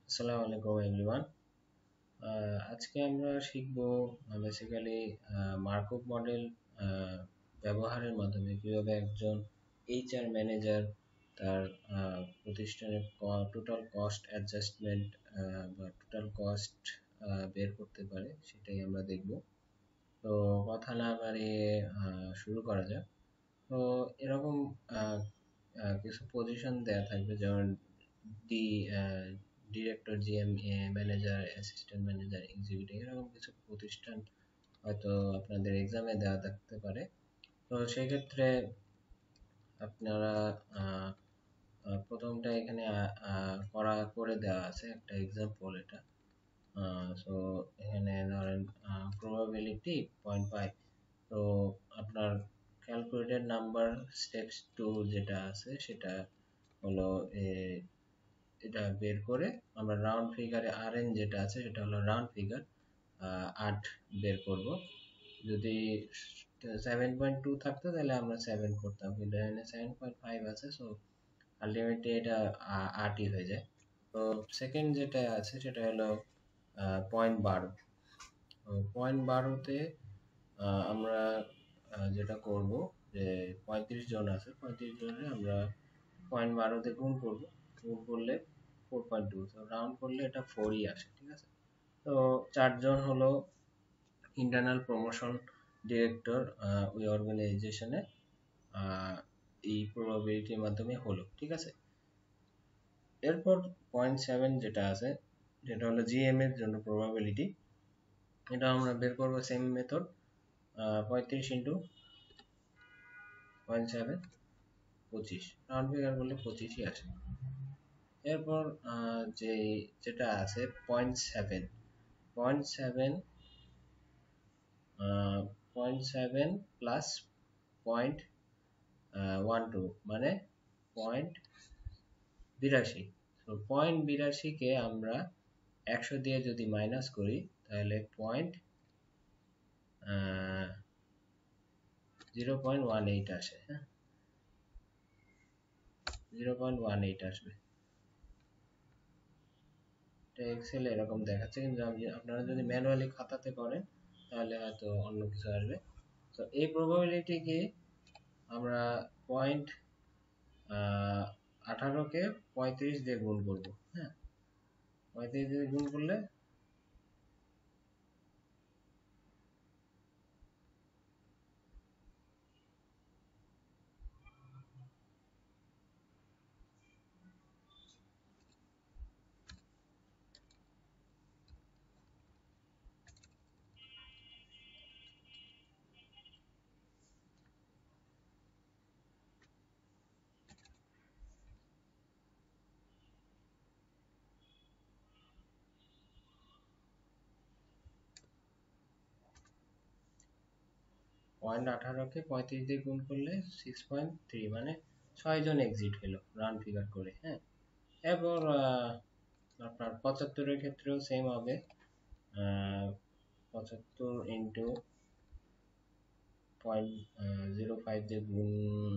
আসসালামু আলাইকুম এভরিওয়ান। আজকে আমরা শিখব বেসিক্যালি মার্কআপ মডেল ব্যবহারের মাধ্যমে কিভাবে একজন এইচআর ম্যানেজার তার প্রতিষ্ঠানের টোটাল কস্ট অ্যাডজাস্টমেন্ট বা টোটাল কস্ট বের করতে পারে, সেটাই আমরা দেখব। তো কথা না বাড়িয়ে শুরু করা যাক। তো এরকম আহ, কিছু পজিশন দেয়া থাকবে, যেমন D director, GM, manager, assistant manager, executive, এরকম কিছু প্রতিষ্ঠান হয়তো আপনাদের এক্সামে দেওয়া থাকতে পারে। তো সেক্ষেত্রে আপনারা আহ, প্রথমটা এখানে করে দেওয়া আছে একটা এক্সাম্পল এটা। সো এখানে ধরেন প্রবাবিলিটি 0.5। তো আপনার ক্যালকুলেটেড নাম্বার স্টেপস টু যেটা আছে সেটা হলো এটা বের করে আমরা রাউন্ড ফিগারে RN যেটা আছে সেটা হলো রাউন্ড ফিগার 8 বের করব। যদি 7.2 থাকতো তাহলে আমরা 7 করতাম, কিন্তু এখানে 7.5 আছে, সো আলটিমেটলি এটা 8ই হয়ে যায়। তো সেকেন্ড যেটা আছে সেটা হলো 0.12। পয়েন্ট বারোতে আমরা যেটা করব যে 35 জন আছে, 35 জনে আমরা 0.12 গুণ করব। গুণ করলে 4.2, তো রাউন্ড করলে এটা 4ই আসে, ঠিক আছে। তো চারজন হলো ইন্টারনাল প্রমোশন ডিরেক্টর ওই অর্গানাইজেশনে এই প্রবাবিলিটির মাধ্যমে হলো, ঠিক আছে। এরপর 0.7 যেটা আছে, যেটা হলো জিএম এর জন্য প্রবাবিলিটি। এটা আমরা বের করবো same method, 35 into 0.7, 25, round figure করলে 25ই আসে। এরপর যে যেটা আছে 0.7, 0.7 0.7 প্লাস 0.12 মানে 0.82। তো 0.82 কে আমরা 100 দিয়ে যদি মাইনাস করি তাহলে 0.18 আসে। হ্যাঁ, 0.18 আসবে। এটা এক্সেলে এরকম দেখাচ্ছে, কিন্তু আপনারা যদি ম্যানুয়ালি খাতাতে করেন তাহলে হয়তো অন্য কিছু আসবে। তো এই প্রবাবিলিটিকে আমরা পয়েন্ট 18কে 35 দিয়ে গুণ করবো। হ্যাঁ, 35 দিয়ে গুণ করলে 0.18কে 35 দিয়ে গুণ করলে 6.3, মানে 6 জন এক্সিট হলো রাউন্ড ফিগার করে। হ্যাঁ, এরপর আপনার 75-এর ক্ষেত্রেও সেম হবে। 75 ইন্টু 0.05 দিয়ে গুণ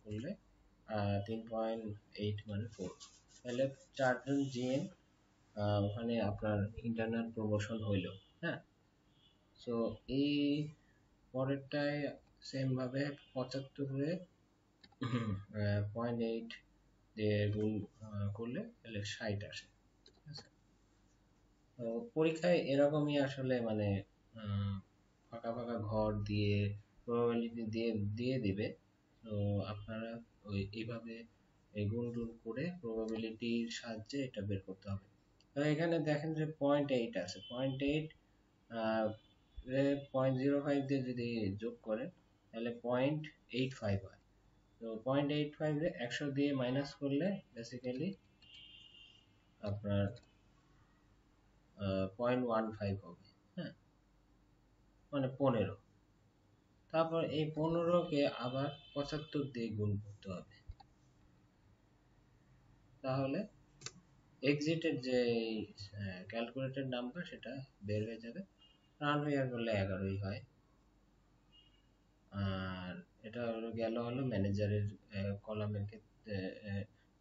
করলে 3.8 মানে 4। তাহলে চারজন জিএম ওখানে আপনার ইন্টারনাল প্রমোশন হইলো। হ্যাঁ, সো এই পরেরটায় সেম ভাবে 75-এ 0.8 দিয়ে গুণ করলে তাহলে 60 আসে, ঠিক আছে। তো পরীক্ষায় এরকমই আসলে মানে আহ, ফাঁকা ফাঁকা ঘর দিয়ে প্রবাবিলিটি দিয়ে দিয়ে দিবে। তো আপনারা এইভাবে এই গুণ টুন করে প্রবাবিলিটির সাহায্যে এটা বের করতে হবে। তো এখানে দেখেন যে 0.8 আছে, 0.8 0.05 দিয়ে যদি যোগ করেন তাহলে 0.85 হয়। তো 0.85 রে 100 দিয়ে মাইনাস করলে বেসিক্যালি আপনার 0.15 হবে। হ্যাঁ, মানে 15। তারপর এই 15কে আবার 75 দিয়ে গুণ করতে হবে, তাহলে এক্সিটের যে ক্যালকুলেটেড নাম্বার সেটা বের হয়ে যাবে। রাউন্ড ফিগার করলে 11ই হয়। আর এটা হলো গেল হলো ম্যানেজারের কলামের ক্ষেত্রে,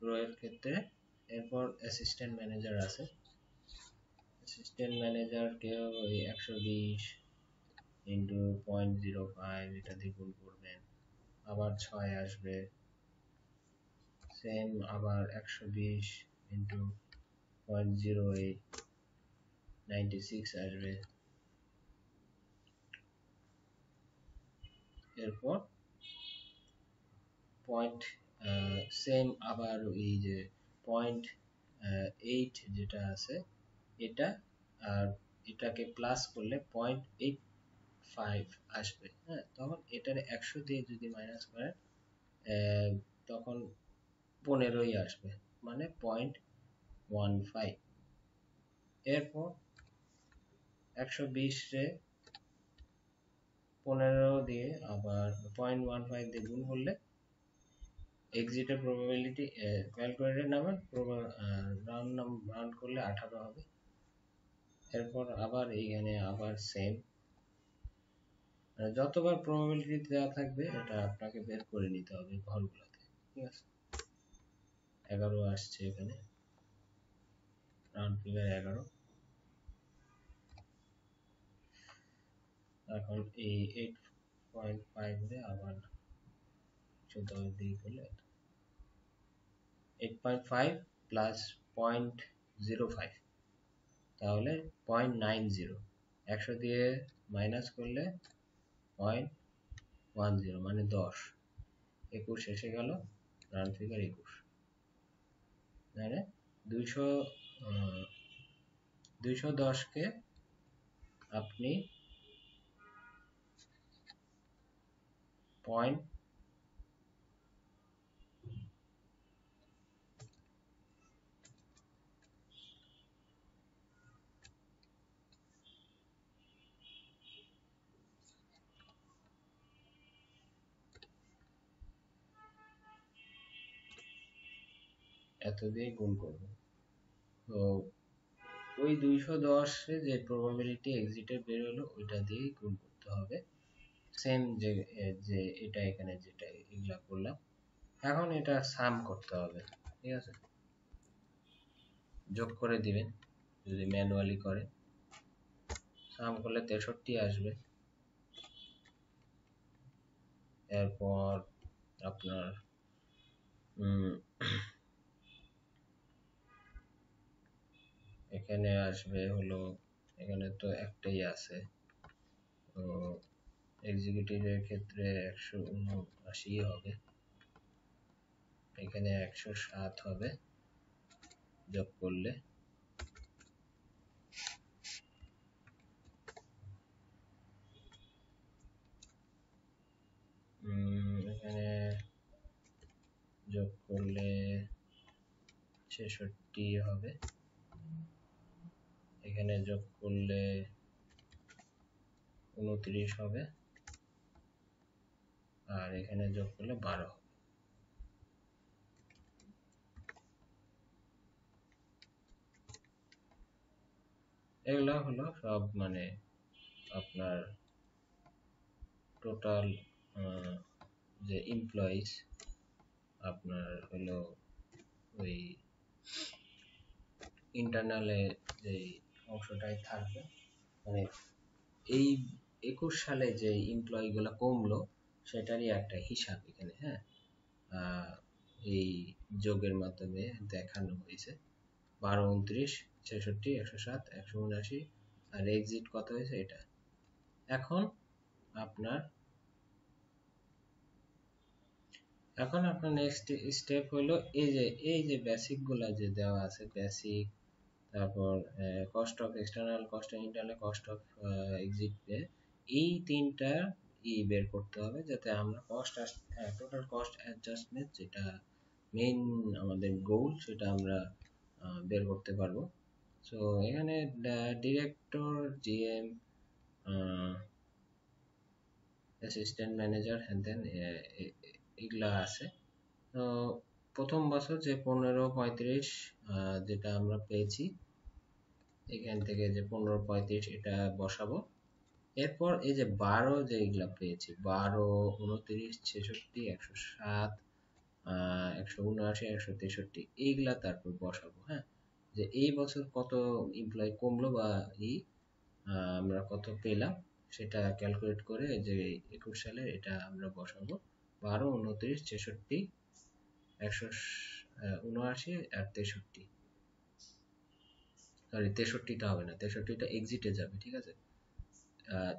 রো এর ক্ষেত্রে। এরপর অ্যাসিস্ট্যান্ট ম্যানেজার আছে, অ্যাসিস্ট্যান্ট ম্যানেজারকেও ওই 120 ইন্টু 0.05 এটা দিয়ে গুণ করবেন, আবার 6 আসবে, সেম আবার 120 ইন্টু 0.08 96 আসবে। এরপর পয়েন্ট সেম আবার এই যে 0.8 যেটা আছে এটা, আর এটাকে প্লাস করলে 0.85 আসবে। হ্যাঁ, তখন এটার 100 দিয়ে যদি মাইনাস করেন তখন 15ই আসবে, মানে 0.15। এরপর 120 রে 15 দিয়ে আবার 0.15 দিয়ে গুণ করলে এক্সিটের প্রবাবিলিটি ক্যালকুলেটর নামে রাউন্ড করলে 18 হবে। এরপর আবার এইখানে আবার সেম যতবার প্রবাবিলিটি দেওয়া থাকবে এটা আপনাকে বের করে নিতে হবে ঘরগুলোতে, ঠিক আছে। 11 আসছে এখানে, রাউন্ড ফিগার 11। এখন এই 8.5 রে আবার 14 দিয়ে করলে 8.5 প্লাস 0.05 তাহলে 0.90, 100 দিয়ে মাইনাস করলে 0.10 মানে 10। 21 এসে গেল, রাউন্ড ফিগার 21, মানে 210 কে আপনি পয়েন্ট এত দিয়ে গুণ করবেন। তো ওই 210 এ যে প্রবাবিলিটি এক্সিটের বের হলো ওইটা দিয়ে গুণ করতে হবে, সেম যে যে এটা এখানে যেটা এগুলা করলাম। এখন এটা সাম করতে হবে, ঠিক আছে, যোগ করে দিবেন যদি ম্যানুয়ালি করে। সাম করলে 63 আসবে। এরপর আপনার এখানে আসবে হলো, এখানে তো একটাই আছে, তো এক্সিকিউটিভের ক্ষেত্রে 179 হবে, এখানে 107 হবে যোগ করলে। এখানে যোগ করলে 66 হবে, এখানে যোগ করলে 29 হবে, আর এখানে যোগ করলে 12 হবে। এগুলা হলো সব মানে আপনার টোটাল যে এমপ্লয়িজ আপনার হলো ওই ইন্টারনালে যে অংশটাই থাকবে, মানে এই 21 সালে যে এমপ্লয়ি গুলা কমলো সেটারই একটা হিসাব এখানে। হ্যাঁ, এই যোগের মাধ্যমে দেখানো হয়েছে 12, 29, 66, 107, 179, আর এক্সিট কত হয়েছে এটা। এখন আপনার নেক্সট স্টেপ হলো এই যে বেসিক গুলা যে দেওয়া আছে, বেসিক, তারপর cost of external cost, internal cost of exit, এই তিনটা বের করতে হবে যাতে আমরা টোটাল কস্ট অ্যাডজাস্টমেন্ট যেটা মেইন আমাদের গোল সেটা আমরা বের করতে পারবো। সো এখানে ডিরেক্টর, জিএম, অ্যাসিস্ট্যান্ট ম্যানেজার হ্যান দেন এগুলা আছে। তো প্রথম বছর যে 15, 35 যেটা আমরা পেয়েছি এখান থেকে যে 15, 35 এটা বসাবো। এরপর এই যে 12 যেগুলা পেয়েছি 12, 29, 66, 107, 179, 163 এইগুলা তারপর বসাবো। হ্যাঁ, যে এই বছর কত এমপ্লয় কমলো বা আমরা কত পেলাম সেটা ক্যালকুলেট করে যে 21 সালে এটা আমরা বসাবো। 12, 29, 66, 179 আর 63। সরি, 63টা হবে না, 63টা এক্সিটে যাবে, ঠিক আছে।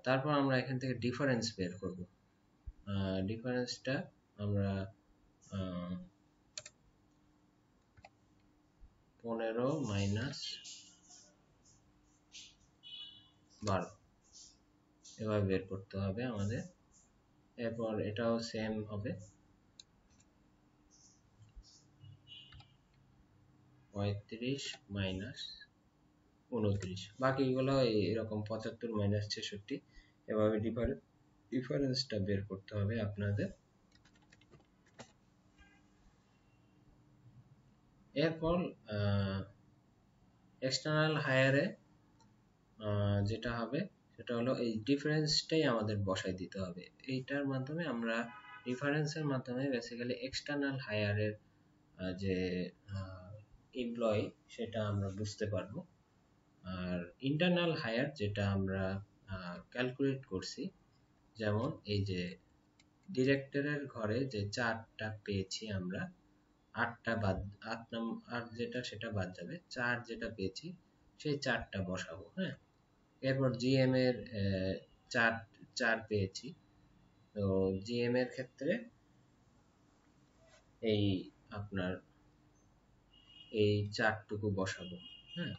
তারপর আমরা এখান থেকে ডিফারেন্স বের করব। ডিফারেন্সটা আমরা 15 মাইনাস 12 এভাবে বের করতে হবে আমাদের। এরপর এটাও সেম হবে, 35 মাইনাস 29, বাকিগুলো এরকম 75 মাইনাস 66 এভাবে ডিফারেন্সটা বের করতে হবে আপনাদের। এরপর এক্সটার্নাল হায়ারে যেটা হবে সেটা হলো এই ডিফারেন্সটাই আমাদের বসাই দিতে হবে। এইটার মাধ্যমে আমরা ডিফারেন্সের মাধ্যমে বেসিক্যালি এক্সটার্নাল হায়ারের যে এমপ্লয়ি সেটা আমরা বুঝতে পারবো। আর ইন্টারনাল হায়ার যেটা আমরা ক্যালকুলেট করছি, যেমন এই যে ডিরেক্টরের ঘরে যে 4টা পেয়েছি আমরা, 8টা বাদ, 8 যেটা সেটা বাদ যাবে, 4 যেটা পেয়েছি সেই 4টা বসাবো। হ্যাঁ, এরপর জিএম এর 4 4 পেয়েছি, তো জিএম এর ক্ষেত্রে এই আপনার এই 4টুকু বসাবো। হ্যাঁ,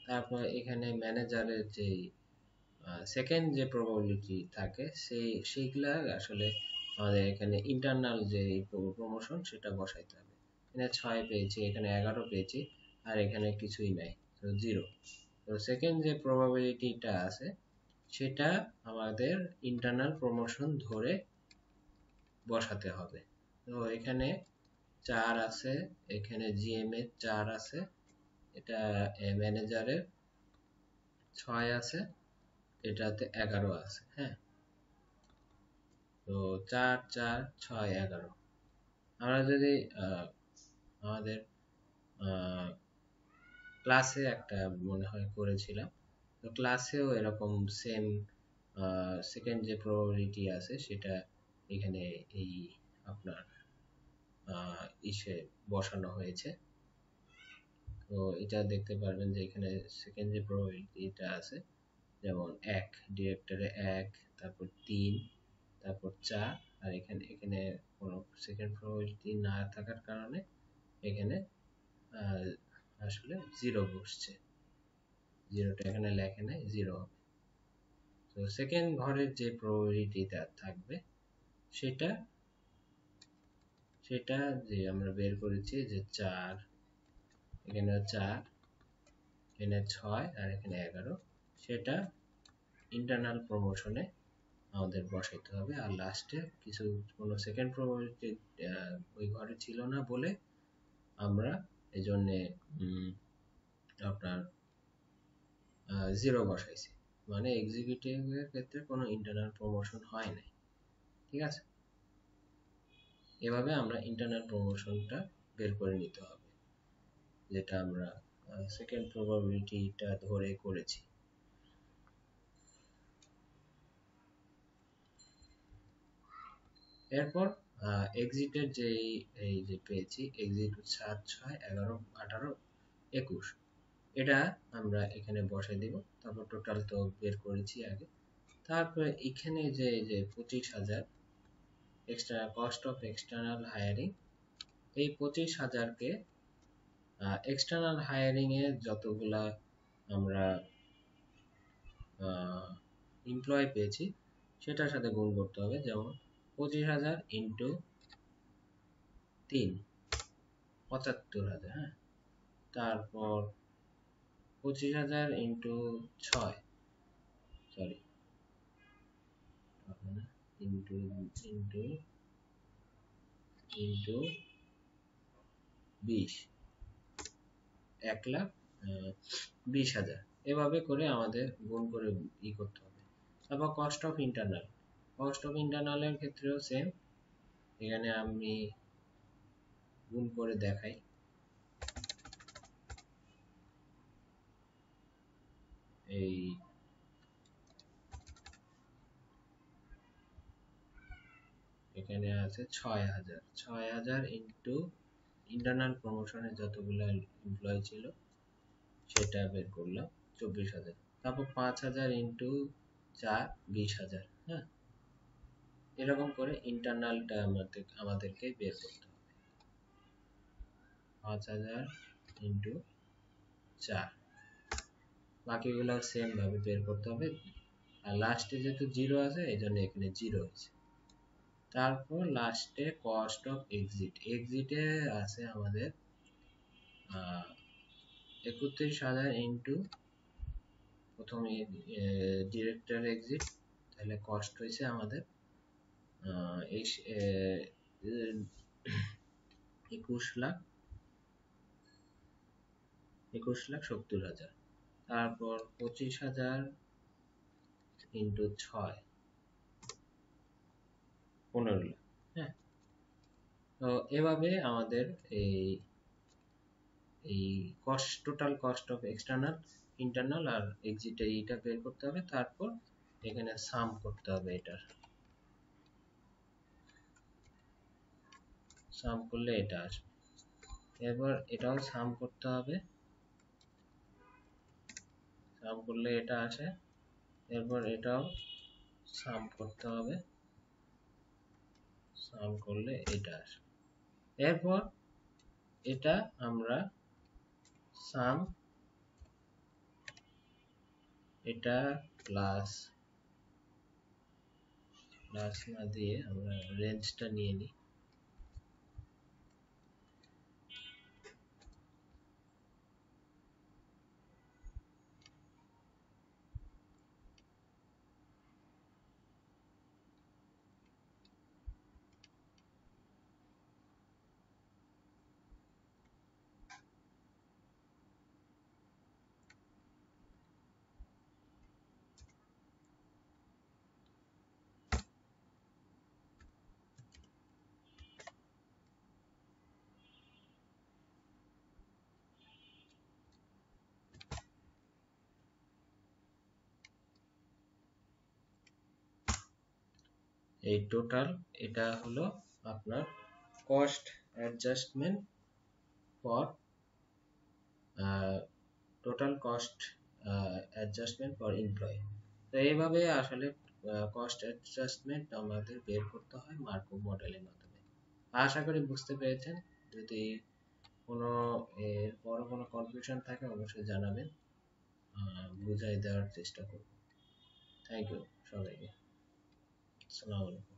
তারপর এখানে ম্যানেজারের যে সেকেন্ড যে প্রবাবিলিটি থাকে সেইগুলা আসলে আমাদের এখানে ইন্টারনাল যে প্রমোশন সেটা বসাইতে হবে। এখানে 6 পেয়েছি, এখানে 11 পেয়েছি, আর এখানে কিছুই নাই, তো 0। তো সেকেন্ড যে প্রবাবিলিটিটা আছে সেটা আমাদের ইন্টারনাল প্রমোশন ধরে বসাতে হবে। তো এখানে 4 আছে, এখানে জিএম এর 4 আছে, এটা ম্যানেজারের 6 আছে, এটাতে 11 আছে। হ্যাঁ, তো 4, 4, 6, 11 আমরা যদি আমাদের ক্লাসে একটা মনে হয় করেছিলাম, তো ক্লাসেও এরকম সেম সেকেন্ড যে প্রবাবিলিটি আছে সেটা এখানে এই আপনার ইসে বসানো হয়েছে। তো এটা দেখতে পারবেন যে এখানে সেকেন্ড যে প্রবাবিলিটিটা আছে, যেমন 1 ডিরেক্টরে 1, তারপর 3, তারপর 4, আর এখানে এখানে কোনো সেকেন্ড প্রবাবিলিটি না থাকার কারণে এখানে আসলে 0 বসছে, 0টা এখানে লেখে নাই, 0 হবে। তো সেকেন্ড ঘরের যে প্রবাবিলিটিটা থাকবে সেটা সেটা যে আমরা বের করেছি যে 4, এখানে 4, এখানে 6, আর এখানে 11, সেটা ইন্টারনাল প্রমোশনে আমাদের বসাইতে হবে। আর লাস্টে কিছু কোনো সেকেন্ড প্রবাবিলিটি ওই ঘরে ছিল না বলে আমরা এই জন্যে আপনার 0 বসাইছি, মানে এক্সিকিউটিভের ক্ষেত্রে কোনো ইন্টারনাল প্রমোশন হয় নাই। ঠিক আছে, এভাবে আমরা ইন্টারনাল প্রমোশনটা বের করে নিতে হবে, যেটা আমরা সেকেন্ড প্রবাবিলিটিটা ধরে করেছি। এরপর এক্সিটের যে এই যে পেয়েছি এক্সিট 7, 6, 11, 18, 21, এটা আমরা এখানে বসাই দিব। তারপর টোটাল তো বের করেছি আগে। তারপরে এখানে যে 25,000 extra cost of external hiring, এই 25,000কে এক্সটার্নাল হায়ারিং এ যতগুলা আমরা এমপ্লয় পেয়েছি সেটার সাথে গুণ করতে হবে। যেমন 25,000 ইন্টু 3, 75,000। হ্যাঁ, তারপর 25,000 into 6, sorry into into into 20, 1,20,000, এভাবে করে আমাদের গুণ করে করতে হবে। তারপর cost of internal, cost of ইন্টারনালের ক্ষেত্রেও সেম, এখানে আমি গুণ করে দেখাই। এই এখানে আছে ৬০০০ ইন্টু ইন্টারনাল প্রমোশনে যতগুলো এমপ্লয়ি ছিল সেটা বের করলাম ২৪,০০০। তারপর ৫,০০০ ইন্টু ৪ ২০,০০০। হ্যাঁ, এরকম করে ইন্টারনালটা আমাদেরকে বের করতে হবে। ৫,০০০ ইন্টু ৪, বাকিগুলো সেম ভাবে বের করতে হবে। আর লাস্টে যেহেতু জিরো আছে এই জন্য এখানে জিরো হয়েছে। তারপর লাস্টে কস্ট অফ এক্সিটে আছে আমাদের ৩১,০০০ ইন্টু প্রথমে ডিরেক্টর এক্সিট, তাহলে কস্ট হয়েছে আমাদের ২১,৭০,০০০। তারপর ২৫,০০০ ইন্টু ৬, ১৫,০০,০০০। হ্যাঁ, তো এভাবে আমাদের এই এই total cost of external, internal আর এক্সিট এইটা বের করতে হবে। তারপর এখানে সাম করতে হবে, এটার সাম করলে এটা আসবে। এরপর এটাও সাম করতে হবে, সাম করলে এটা আসে। এরপর এটাও সাম করতে হবে, সাম করলে এটা আসে। এরপর এটা আমরা সাম, এটা প্লাস না দিয়ে আমরা রেঞ্জটা নিয়ে নিই। এই টোটাল, এটা হলো আপনার cost adjustment for total cost adjustment for employee. তো এইভাবে আসলে কস্ট অ্যাডজাস্টমেন্ট আমাদের বের করতে হয় মার্কভ মডেলের মাধ্যমে। আশা করি বুঝতে পেরেছেন। যদি কোনো এর বড় কোনো কনফিউশন থাকে অবশ্যই জানাবেন, বুঝাই দেওয়ার চেষ্টা করব। থ্যাংক ইউ সবাইকে। আসসালামু আলাইকুম।